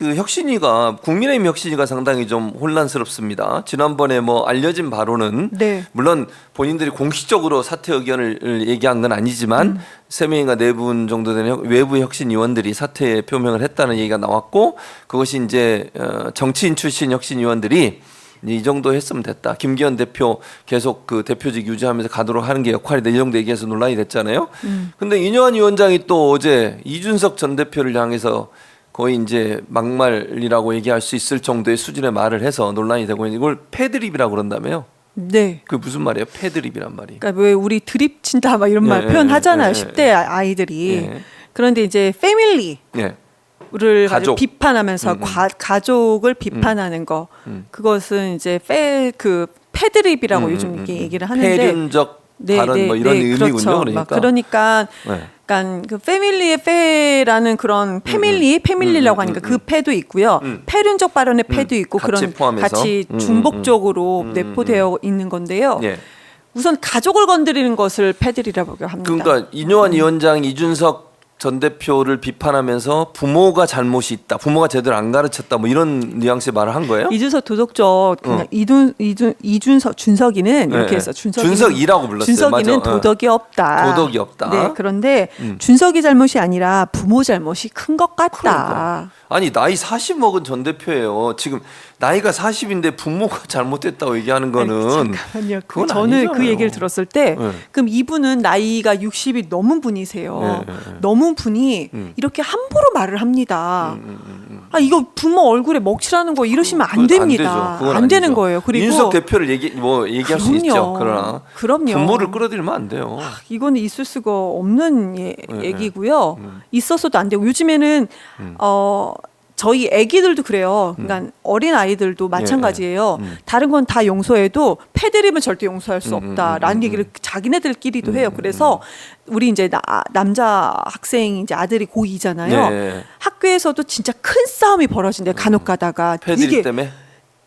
그 혁신위가 국민의힘 혁신위가 상당히 좀 혼란스럽습니다. 지난번에 뭐 알려진 바로는 네. 물론 본인들이 공식적으로 사퇴 의견을 얘기한 건 아니지만 세 명인가 네 분 정도 되는 외부 혁신위원들이 사퇴 표명을 했다는 얘기가 나왔고 그것이 이제 정치인 출신 혁신위원들이 이 정도 했으면 됐다. 김기현 대표 계속 그 대표직 유지하면서 가도록 하는 게 역할이다. 이 정도 얘기해서 논란이 됐잖아요. 근데 인요한 위원장이 또 어제 이준석 전 대표를 향해서 거의 이제 막말이라고 얘기할 수 있을 정도의 수준의 말을 해서 논란이 되고 있는 이걸 패드립이라고 그런다며요. 네. 그 무슨 말이에요? 패드립이란 말이. 그러니까 왜 우리 드립 친다 막 이런 말 표현하잖아요. 10대 아이들이. 예. 그런데 이제 패밀리를 예. 가지고 가족. 비판하면서 가족을 비판하는 거 그것은 이제 패드립이라고 요즘 이렇게 얘기를 하는데 폐륜적 발언 뭐 이런 의미군요. 그렇죠. 그러니까. 그러니까 네. 약간 그 패밀리의 패라는 그런 패밀리라고 하니까 그 패도 있고요. 패륜적 발언의 패도 있고 같이 그런 포함해서. 같이 중복적으로 내포되어 있는 건데요. 예. 우선 가족을 건드리는 것을 패드립이라고 합니다. 그러니까 인요한 위원장이 이준석 전 대표를 비판하면서 부모가 잘못이 있다. 부모가 제대로 안 가르쳤다. 뭐 이런 뉘앙스의 말을 한 거예요? 이준석 도덕적 그냥 이준석 준석이는 이렇게 해서 준석이라고 불렀어요. 준석이는 맞아. 도덕이 없다. 도덕이 없다. 네, 그런데 준석이 잘못이 아니라 부모 잘못이 큰 것 같다. 그러니까. 아니 나이 40 먹은 전 대표예요. 지금 나이가 40인데 부모가 잘못됐다고 얘기하는 거는 잠깐만요. 그건 저는 아니잖아요. 그 얘기를 들었을 때 네. 그럼 이분은 나이가 60이 넘은 분이세요. 네. 넘은 분이 이렇게 함부로 말을 합니다. 아 이거 부모 얼굴에 먹칠하는 거 이러시면 안 됩니다. 그건 안 되는 아니죠. 거예요. 그리고 윤석 대표를 얘기할 수 있죠. 그러나 그럼요. 부모를 끌어들이면 안 돼요. 이거는 있을 수가 없는 얘기고요. 있어서도 안 되고 요즘에는 저희 아기들도 그래요. 그러니까 어린 아이들도 마찬가지예요. 다른 건 다 용서해도 패드립은 절대 용서할 수 없다라는 얘기를 자기네들끼리도 해요. 그래서 우리 이제 남자 학생 이제 아들이 고2잖아요. 네. 학교에서도 진짜 큰 싸움이 벌어진대요. 간혹 가다가 패드립 때문에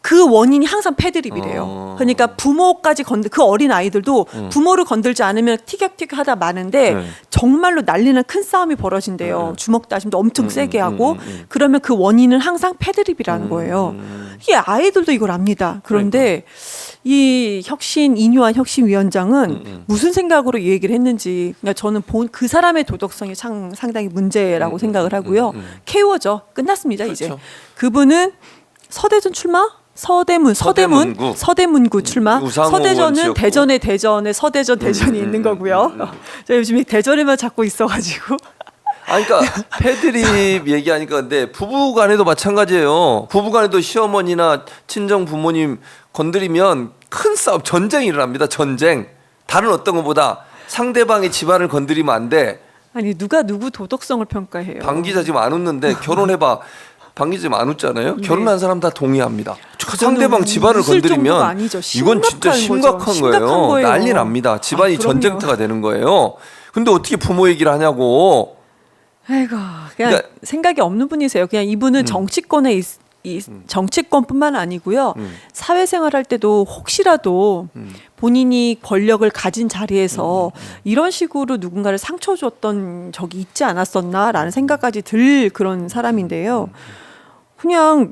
그 원인이 항상 패드립이래요. 그러니까 부모까지 그 어린 아이들도 부모를 건들지 않으면 티격태격하다 마는데 정말로 난리난 큰 싸움이 벌어진대요. 주먹 다짐도 엄청 세게 하고 그러면 그 원인은 항상 패드립이라는 거예요. 이게 아이들도 이걸 압니다. 그런데 이 인요한 혁신위원장은 무슨 생각으로 이 얘기를 했는지 그러니까 저는 그 사람의 도덕성이 상당히 문제라고 생각을 하고요. KO죠. 끝났습니다. 그렇죠. 이제 그분은 서대전 출마? 서대문구 출마. 서대전은 대전에 서대전 대전이 있는 거고요. 제가 요즘에 대전에만 자꾸 있어가지고. 그러니까 패드립 얘기하니까 근데 부부간에도 마찬가지예요. 부부간에도 시어머니나 친정 부모님 건드리면 큰 싸움, 전쟁이 일어납니다. 전쟁. 다른 어떤 것보다 상대방의 집안을 건드리면 안 돼. 아니 누가 누구 도덕성을 평가해요? 방 기자 지금 안 웃는데 결혼해봐. 방 기자 지금 안 웃잖아요. 네. 결혼한 사람 다 동의합니다. 상대방 집안을 건드리면 이건 진짜 심각한 거예요. 난리 납니다. 집안이 전쟁터가 되는 거예요. 근데 어떻게 부모 얘기를 하냐고. 아이고 그러니까 생각이 없는 분이세요. 그냥 이분은 정치권에 정치권뿐만 아니고요. 사회생활할 때도 혹시라도 본인이 권력을 가진 자리에서 이런 식으로 누군가를 상처 줬던 적이 있지 않았었나라는 생각까지 들 그런 사람인데요. 그냥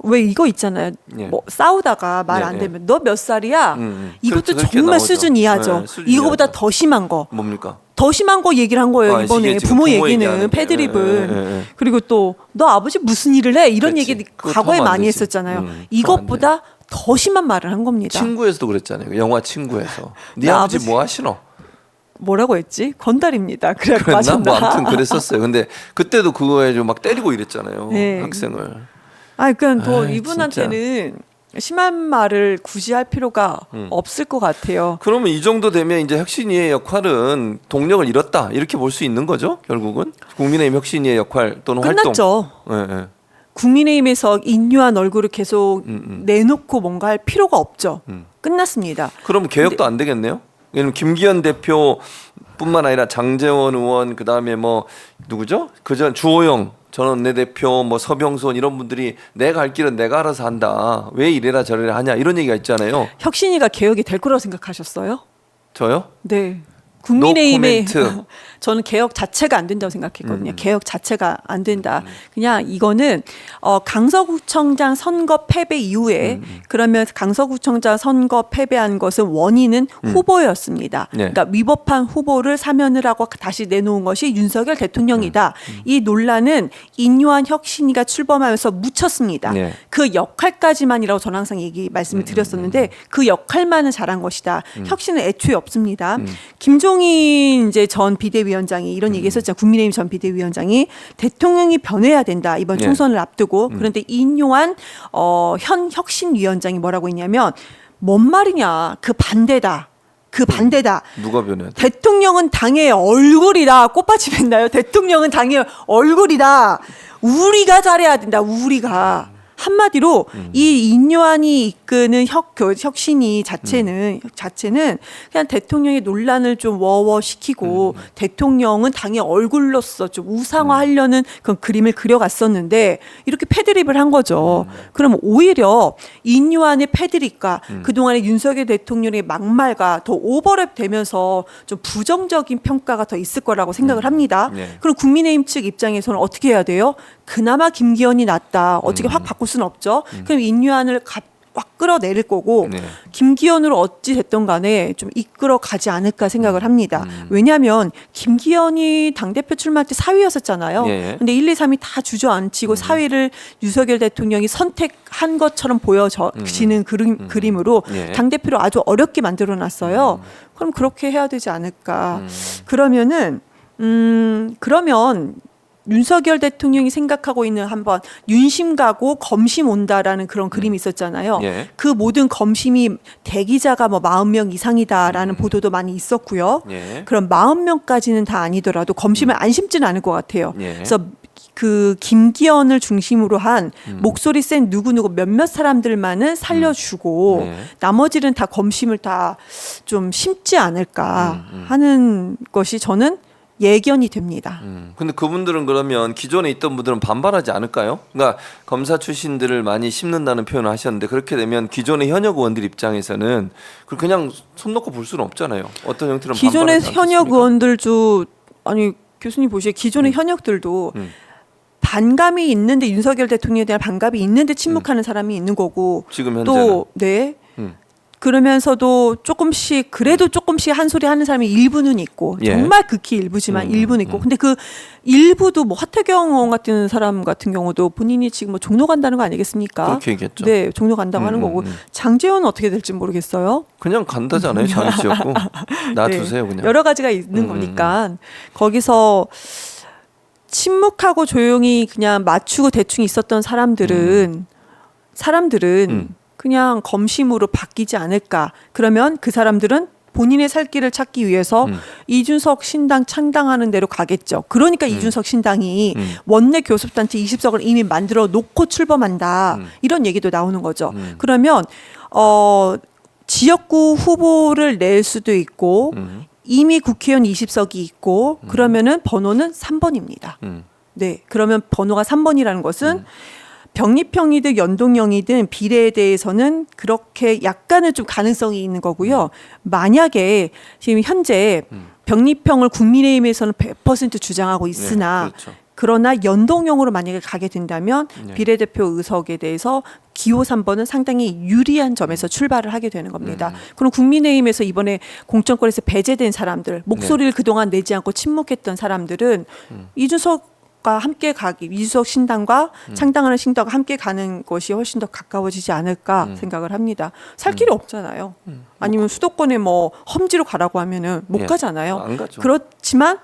왜 이거 있잖아요. 뭐 싸우다가 말 안 되면 너 몇 살이야? 이것도 정말 수준 이하죠. 이거보다 더 심한 거. 뭡니까? 더 심한 거 얘기를 한 거예요. 이번에 부모 얘기는 패드립은. 그리고 또 너 아버지 무슨 일을 해? 이런 얘기 과거에 많이 했었잖아요. 이것보다 더 심한 말을 한 겁니다. 친구에서도 그랬잖아요. 영화 친구에서. 네 아버지 뭐 하시노? 뭐라고 했지? 건달입니다. 그래서 그랬나? 뭐 아무튼 그랬었어요. 근데 그때도 그거에 좀 막 때리고 이랬잖아요. 네. 학생을. 그러니까 더 이분한테는 심한 말을 굳이 할 필요가 없을 것 같아요. 그러면 이 정도 되면 이제 혁신위의 역할은 동력을 잃었다 이렇게 볼 수 있는 거죠. 결국은 국민의힘 혁신위의 역할 또는 끝났죠. 활동. 네. 국민의힘에서 인류한 얼굴을 계속 내놓고 뭔가 할 필요가 없죠. 끝났습니다. 그럼 개혁도 안 되겠네요. 왜냐면 김기현 대표뿐만 아니라 장제원 의원 그다음에 뭐 누구죠? 그전 주호영 전 원내대표 뭐 서병선 이런 분들이 내가 할 길은 내가 알아서 한다. 왜 이래라 저래라 하냐 이런 얘기가 있잖아요. 혁신위가 개혁이 될 거라고 생각하셨어요? 저요? 네. 국민의힘의 노코멘트. 저는 개혁 자체가 안 된다고 생각했거든요. 개혁 자체가 안 된다. 그냥 이거는 강서구청장 선거 패배 이후에 그러면 강서구청장 선거 패배한 것은 원인은 후보였습니다. 네. 그러니까 위법한 후보를 사면을 하고 다시 내놓은 것이 윤석열 대통령이다. 이 논란은 인요한 혁신이가 출범하면서 묻혔습니다. 네. 그 역할까지만이라고 저는 항상 말씀을 드렸었는데 그 역할만은 잘한 것이다. 혁신은 애초에 없습니다. 김종인 이제 전 비대위원장이 이런 얘기했었죠. 국민의힘 전 비대위원장이 대통령이 변해야 된다. 이번 네. 총선을 앞두고 그런데 인요한 현 혁신위원장이 뭐라고 했냐면 뭔 말이냐 그 반대다. 그 반대다. 누가 변해야 돼? 대통령은 당의 얼굴이다. 꽃밭이 맺나요? 대통령은 당의 얼굴이다. 우리가 잘해야 된다. 우리가. 한마디로 이 인요한이 이끄는 혁신이 자체는 그냥 대통령의 논란을 좀 워워시키고 대통령은 당의 얼굴로서 좀 우상화하려는 그런 그림을 그려갔었는데 이렇게 패드립을 한 거죠. 그럼 오히려 인요한의 패드립과 그동안의 윤석열 대통령의 막말과 더 오버랩 되면서 좀 부정적인 평가가 더 있을 거라고 생각을 합니다. 네. 그럼 국민의힘 측 입장에서는 어떻게 해야 돼요? 그나마 김기현이 낫다. 어떻게 확 바꿀 수는 없죠. 그럼 인요한을 확 끌어내릴 거고 네. 김기현으로 어찌 됐든 간에 좀 이끌어 가지 않을까 생각을 합니다. 왜냐하면 김기현이 당대표 출마할 때 4위였었잖아요. 예. 근데 1, 2, 3위 다 주저앉히고 4위를 윤석열 대통령이 선택한 것처럼 보여지는 그림으로 예. 당대표를 아주 어렵게 만들어놨어요. 그럼 그렇게 해야 되지 않을까. 그러면 윤석열 대통령이 생각하고 있는 한번 윤심 가고 검심 온다라는 그런 그림이 있었잖아요. 예. 그 모든 검심이 대기자가 뭐 40명 이상이다라는 보도도 많이 있었고요. 예. 그럼 40명까지는 다 아니더라도 검심을 안 심지는 않을 것 같아요. 예. 그래서 그 김기현을 중심으로 한 목소리 센 누구누구 몇몇 사람들만은 살려주고 네. 나머지는 다 검심을 다 좀 심지 않을까 하는 것이 저는 예견이 됩니다. 근데 그분들은 그러면 기존에 있던 분들은 반발하지 않을까요? 그러니까 검사 출신들을 많이 심는다는 표현을 하셨는데 그렇게 되면 기존의 현역 의원들 입장에서는 그냥 손 놓고 볼 수는 없잖아요. 어떤 형태로 기존의 반발하지 현역 않겠습니까? 의원들도 아니 교수님 보시기에 기존의 현역들도 반감이 있는데 윤석열 대통령에 대한 반감이 있는데 침묵하는 사람이 있는 거고 지금 현재는 또 네. 그러면서도 조금씩 그래도 조금씩 한 소리 하는 사람이 일부는 있고 예. 정말 극히 일부지만 일부는 있고 근데 그 일부도 뭐 하태경 의원 같은 사람 같은 경우도 본인이 지금 뭐 종로 간다는 거 아니겠습니까? 그렇게 얘기했죠. 네, 종로 간다고 하는 거고 장제원은 어떻게 될지 모르겠어요. 그냥 간다잖아요. 장지였고 놔두세요 네, 그냥. 여러 가지가 있는 거니까 거기서 침묵하고 조용히 그냥 맞추고 대충 있었던 사람들은 그냥 검심으로 바뀌지 않을까. 그러면 그 사람들은 본인의 살 길을 찾기 위해서 이준석 신당 창당하는 대로 가겠죠. 그러니까 이준석 신당이 원내 교섭단체 20석을 이미 만들어 놓고 출범한다. 이런 얘기도 나오는 거죠. 그러면 지역구 후보를 낼 수도 있고 이미 국회의원 20석이 있고 그러면은 번호는 3번입니다. 네, 그러면 번호가 3번이라는 것은 병립형이든 연동형이든 비례에 대해서는 그렇게 약간은 좀 가능성이 있는 거고요. 만약에 지금 현재 병립형을 국민의힘에서는 100% 주장하고 있으나 네, 그렇죠. 그러나 연동형으로 만약에 가게 된다면 비례대표 의석에 대해서 기호 3번은 상당히 유리한 점에서 출발을 하게 되는 겁니다. 그럼 국민의힘에서 이번에 공천권에서 배제된 사람들, 목소리를 그동안 내지 않고 침묵했던 사람들은 이준석 함께 가기 이준석 신당과 창당하는 신당과 함께 가는 것이 훨씬 더 가까워지지 않을까 생각을 합니다. 살 길이 없잖아요. 아니면 수도권에 뭐 험지로 가라고 하면은 못 예. 가잖아요. 안 가죠. 그렇지만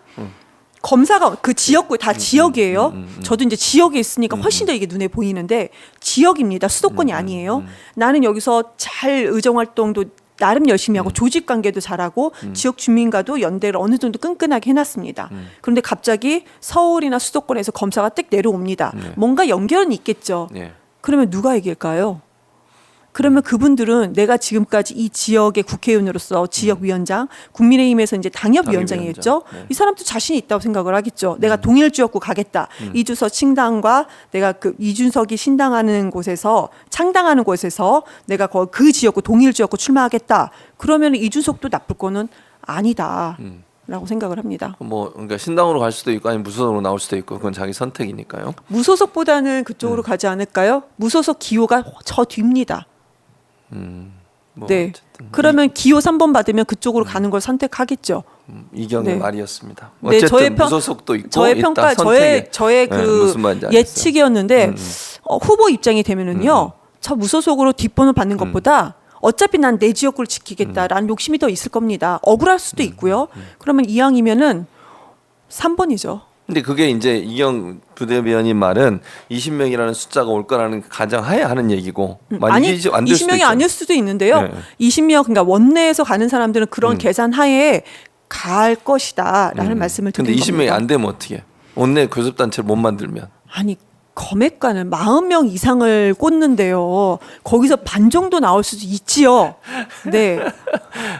검사가 그 지역구 다 지역이에요. 저도 이제 지역에 있으니까 훨씬 더 이게 눈에 보이는데 지역입니다. 수도권이 아니에요. 나는 여기서 잘 의정 활동도 나름 열심히 하고 조직 관계도 잘하고 지역 주민과도 연대를 어느 정도 끈끈하게 해놨습니다. 그런데 갑자기 서울이나 수도권에서 검사가 뜩 내려옵니다. 뭔가 연결은 있겠죠. 네. 그러면 누가 이길까요? 그러면 그분들은 내가 지금까지 이 지역의 국회의원으로서 지역위원장, 국민의힘에서 이제 당협위원장이었죠. 네. 이 사람도 자신이 있다고 생각을 하겠죠. 내가 동일 지역구 가겠다. 이준석 신당과 내가 그 이준석이 신당하는 곳에서 창당하는 곳에서 내가 그 지역구 동일 지역구 출마하겠다. 그러면 이준석도 나쁠 거는 아니다. 않을까라고 생각을 합니다. 뭐 그러니까 신당으로 갈 수도 있고 아니면 무소속으로 나올 수도 있고 그건 자기 선택이니까요. 무소속보다는 그쪽으로 가지 않을까요? 무소속 기호가 저 뒤입니다. 뭐 네. 어쨌든 그러면 기호 3번 받으면 그쪽으로 가는 걸 선택하겠죠. 이경의 네. 말이었습니다. 네, 어쨌든 저의 무소속도 있고 저의 있다, 평가, 선택에. 저의 네, 그 무슨 말인지 알겠어요. 예측이었는데 후보 입장이 되면은요, 저 무소속으로 뒷번호 받는 것보다 어차피 난 내 지역구를 지키겠다라는 욕심이 더 있을 겁니다. 억울할 수도 있고요. 그러면 이왕이면은 3번이죠. 근데 그게 이제 이경 부대변인 말은 20명이라는 숫자가 올 거라는 가정하에 하는 얘기고 아니 이게 안될 수도 20명이 있잖아요. 아닐 수도 있는데요. 네. 20명 그러니까 원내에서 가는 사람들은 그런 계산 하에 갈 것이다라는 말씀을 근데 드린 20명이 겁니다. 안 되면 어떻게? 원내 교섭단체를 못 만들면 아니 검액가는 40명 이상을 꽂는데요. 거기서 반 정도 나올 수도 있지요. 네.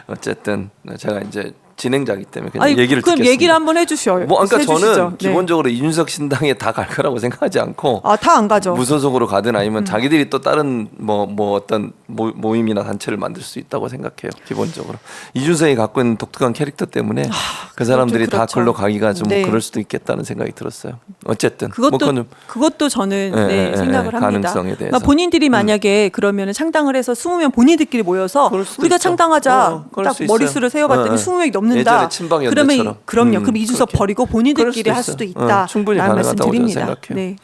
어쨌든 제가 이제 진행자기 때문에 그냥 아니, 얘기를 그럼 듣겠습니다. 얘기를 한번 해주셔요. 뭐 그러니까 해주시죠. 저는 네. 기본적으로 이준석 신당에 다 갈 거라고 생각하지 않고 다 안 가죠. 무소속으로 가든 아니면 자기들이 또 다른 뭐 어떤 모임이나 단체를 만들 수 있다고 생각해요. 기본적으로 이준석이 갖고 있는 독특한 캐릭터 때문에 그 사람들이 다 그렇죠. 글로 가기가 좀 네. 그럴 수도 있겠다는 생각이 들었어요. 어쨌든 뭐 그건 좀 그것도 저는 예, 생각을 예, 합니다. 가능성에 대해서. 그러니까 본인들이 만약에 그러면은 창당을 해서 20명 본인들끼리 모여서 그럴 수도 우리가 있죠. 창당하자 그럴 딱 수 있어요. 머릿수를 세워봤더니 20명이 넘는다. 예전에 친박연대처럼. 그러면 그럼 이준석 그렇게. 버리고 그럴 본인들끼리 할 수도 수도 있어요. 있다. 충분히 라는 가능하다고 말씀 저는 드립니다. 생각해요. 네.